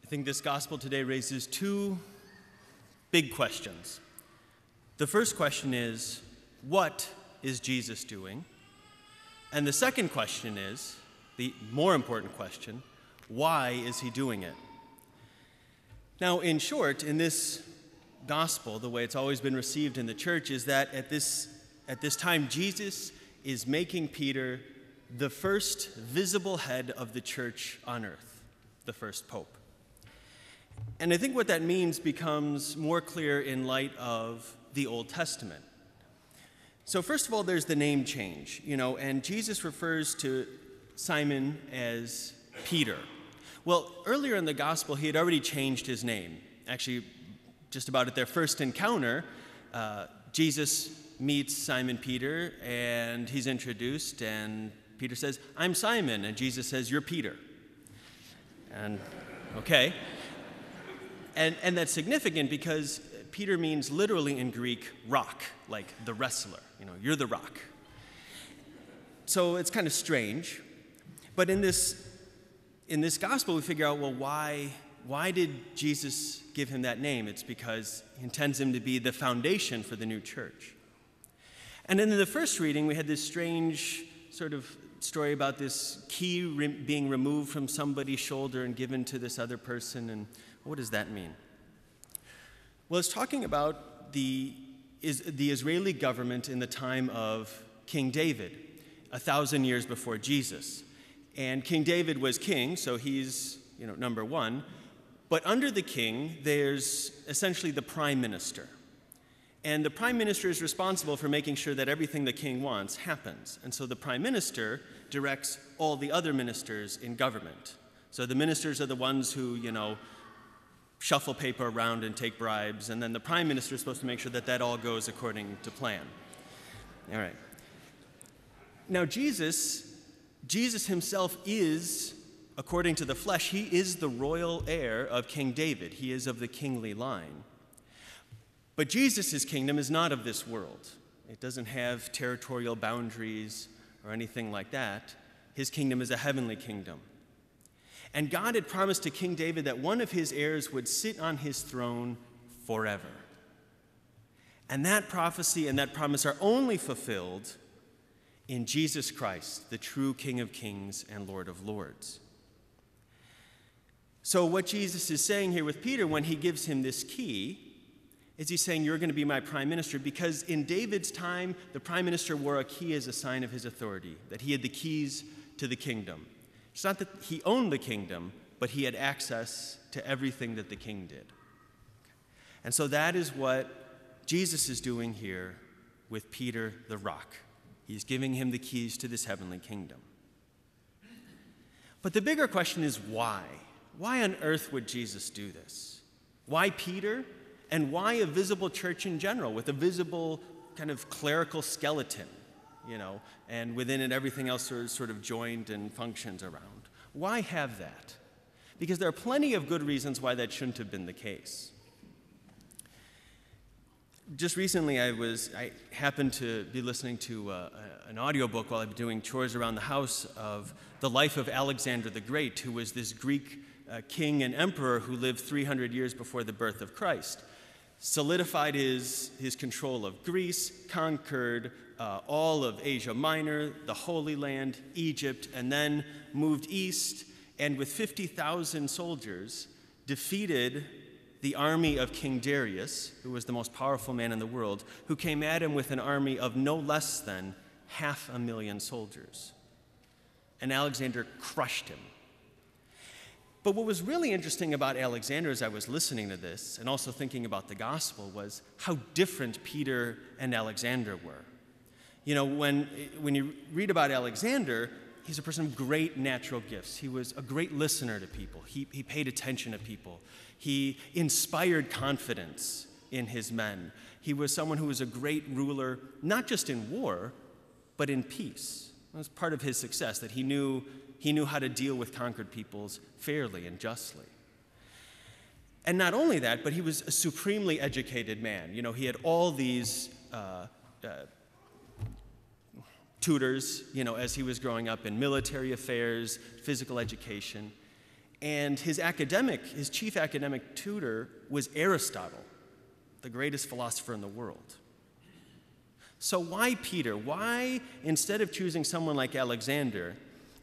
think this gospel today raises two big questions. The first question is, what is Jesus doing? And the second question is, the more important question, why is he doing it? Now, in short, in this gospel, the way it's always been received in the church is that at this time, Jesus is making Peter the first visible head of the church on earth, the first pope. And I think what that means becomes more clear in light of the Old Testament. So first of all, there's the name change, and Jesus refers to Simon as Peter. Well, earlier in the gospel, he had already changed his name. Actually, just about at their first encounter, Jesus meets Simon Peter, and he's introduced, and Peter says, "I'm Simon," and Jesus says, "You're Peter." And okay. And that's significant because Peter means literally in Greek, rock, like the wrestler. You're the rock. So it's kind of strange. But in this gospel, we figure out, well, why did Jesus give him that name? It's because he intends him to be the foundation for the new church. And then in the first reading, we had this strange sort of story about this key being removed from somebody's shoulder and given to this other person. And what does that mean? Well, it's talking about the Israeli government in the time of King David, 1,000 years before Jesus. And King David was king, so he's, number one. But under the king, there's essentially the prime minister. And the prime minister is responsible for making sure that everything the king wants happens. And so the prime minister directs all the other ministers in government. So the ministers are the ones who, shuffle paper around and take bribes, and then the prime minister is supposed to make sure that that all goes according to plan. All right. Now, Jesus himself is, according to the flesh, he is the royal heir of King David. He is of the kingly line. But Jesus' kingdom is not of this world. It doesn't have territorial boundaries or anything like that. His kingdom is a heavenly kingdom. And God had promised to King David that one of his heirs would sit on his throne forever. And that prophecy and that promise are only fulfilled in Jesus Christ, the true King of Kings and Lord of Lords. So what Jesus is saying here with Peter when he gives him this key is he's saying, you're going to be my prime minister, because in David's time, the prime minister wore a key as a sign of his authority, that he had the keys to the kingdom. It's not that he owned the kingdom, but he had access to everything that the king did. And so that is what Jesus is doing here with Peter the rock. He's giving him the keys to this heavenly kingdom. But the bigger question is why? Why on earth would Jesus do this? Why Peter? And why a visible church in general with a visible kind of clerical skeleton? And within it, everything else is sort of joined and functions around. Why have that? Because there are plenty of good reasons why that shouldn't have been the case. Just recently, I happened to be listening to an audiobook while I was doing chores around the house of the life of Alexander the Great, who was this Greek king and emperor who lived 300 years before the birth of Christ. Solidified his control of Greece, conquered all of Asia Minor, the Holy Land, Egypt, and then moved east, and with 50,000 soldiers, defeated the army of King Darius, who was the most powerful man in the world, who came at him with an army of no less than 500,000 soldiers. And Alexander crushed him. But what was really interesting about Alexander as I was listening to this and also thinking about the gospel was how different Peter and Alexander were. When you read about Alexander, he's a person of great natural gifts. He was a great listener to people. He paid attention to people. He inspired confidence in his men. He was someone who was a great ruler, not just in war, but in peace. That was part of his success, that he knew how to deal with conquered peoples fairly and justly. And not only that, but he was a supremely educated man. He had all these tutors, as he was growing up in military affairs, physical education. And his chief academic tutor was Aristotle, the greatest philosopher in the world. So why Peter? Why, instead of choosing someone like Alexander,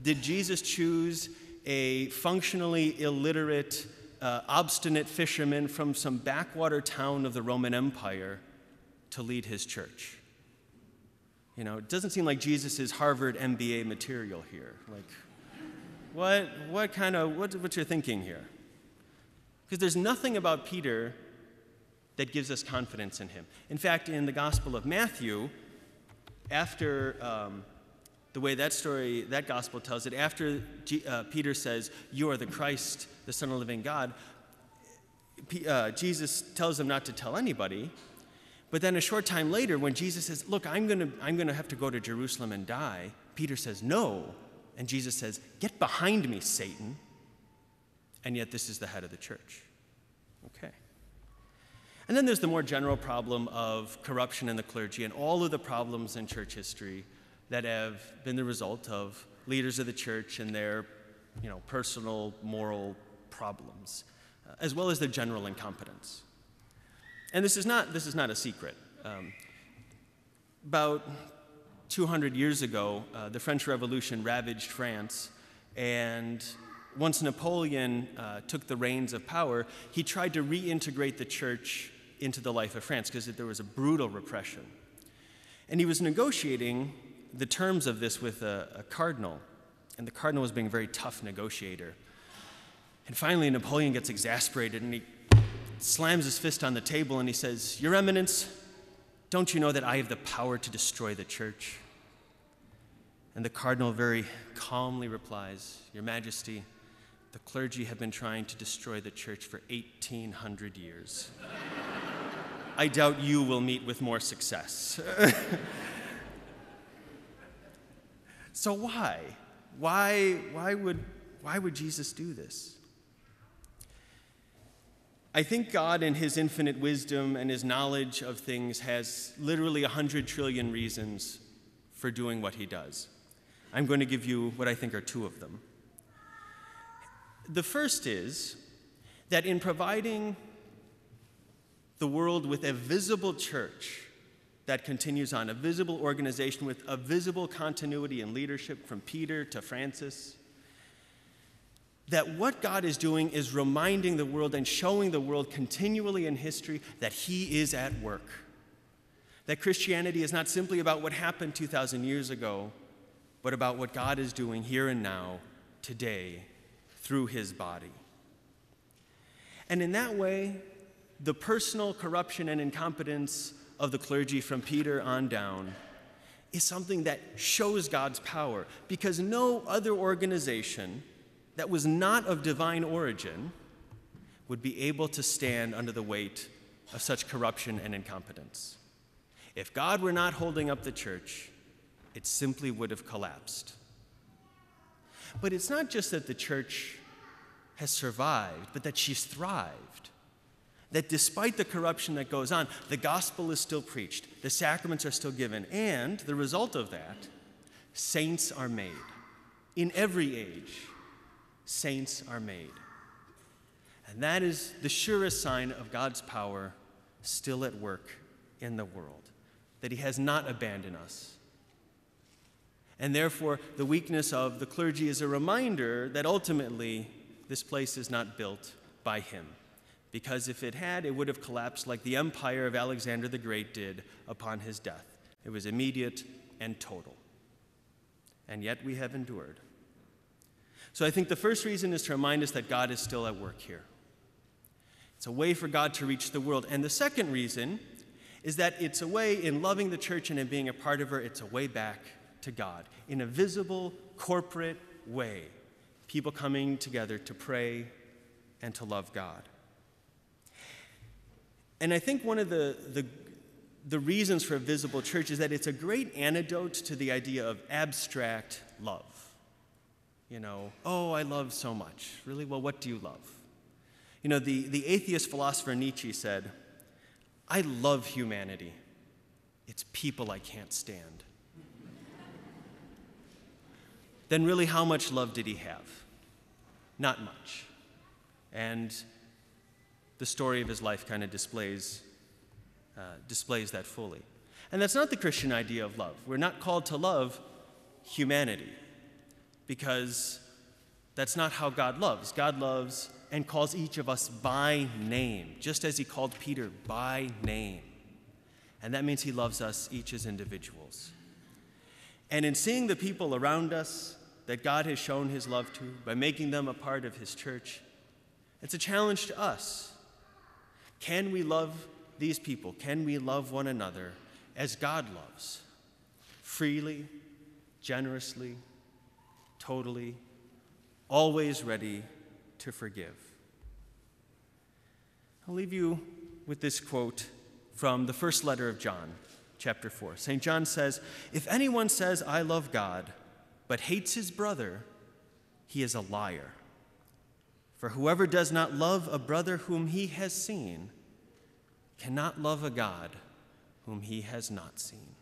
did Jesus choose a functionally illiterate, obstinate fisherman from some backwater town of the Roman Empire to lead his church? You know, it doesn't seem like Jesus is Harvard MBA material here. Like, what's your thinking here? Because there's nothing about Peter that gives us confidence in him. In fact, in the Gospel of Matthew, after the way that gospel tells it, after Peter says, "You are the Christ, the Son of the living God," Jesus tells him not to tell anybody. But then a short time later, when Jesus says, "Look, I'm going to have to go to Jerusalem and die," Peter says, "No." And Jesus says, "Get behind me, Satan." And yet this is the head of the church. Okay. And then there's the more general problem of corruption in the clergy and all of the problems in church history that have been the result of leaders of the church and their, personal moral problems, as well as their general incompetence. And this is not a secret. About 200 years ago, the French Revolution ravaged France, and once Napoleon took the reins of power, he tried to reintegrate the church into the life of France because there was a brutal repression. And he was negotiating the terms of this with a cardinal, and the cardinal was being a very tough negotiator. And finally, Napoleon gets exasperated, and he slams his fist on the table, and he says, "Your Eminence, don't you know that I have the power to destroy the church?" And the cardinal very calmly replies, "Your Majesty, the clergy have been trying to destroy the church for 1,800 years. I doubt you will meet with more success." So why? Why would Jesus do this? I think God, in his infinite wisdom and his knowledge of things, has literally 100 trillion reasons for doing what he does. I'm going to give you what I think are two of them. The first is that in providing the world with a visible church that continues on, a visible organization with a visible continuity in leadership from Peter to Francis, that what God is doing is reminding the world and showing the world continually in history that he is at work. That Christianity is not simply about what happened 2,000 years ago, but about what God is doing here and now, today, through his body. And in that way, the personal corruption and incompetence of the clergy from Peter on down is something that shows God's power, because no other organization that was not of divine origin would be able to stand under the weight of such corruption and incompetence. If God were not holding up the church, it simply would have collapsed. But it's not just that the church has survived, but that she's thrived. That despite the corruption that goes on, the gospel is still preached, the sacraments are still given, and the result of that, saints are made. In every age, saints are made. And that is the surest sign of God's power still at work in the world, that he has not abandoned us. And therefore, the weakness of the clergy is a reminder that ultimately this place is not built by him. Because if it had, it would have collapsed like the empire of Alexander the Great did upon his death. It was immediate and total. And yet we have endured. So I think the first reason is to remind us that God is still at work here. It's a way for God to reach the world. And the second reason is that it's a way, in loving the church and in being a part of her, it's a way back to God in a visible, corporate way. People coming together to pray and to love God. And I think one of the reasons for a visible church is that it's a great antidote to the idea of abstract love. Oh, I love so much. Really? Well, what do you love? The atheist philosopher Nietzsche said, "I love humanity. It's people I can't stand." Then really, how much love did he have? Not much. And the story of his life kind of displays that fully. And that's not the Christian idea of love. We're not called to love humanity, because that's not how God loves. God loves and calls each of us by name, just as he called Peter by name. And that means he loves us each as individuals. And in seeing the people around us that God has shown his love to by making them a part of his church, it's a challenge to us. Can we love these people? Can we love one another as God loves? Freely, generously, totally, always ready to forgive. I'll leave you with this quote from the first letter of John, chapter 4. St. John says, "If anyone says, 'I love God,' but hates his brother, he is a liar. For whoever does not love a brother whom he has seen cannot love a God whom he has not seen."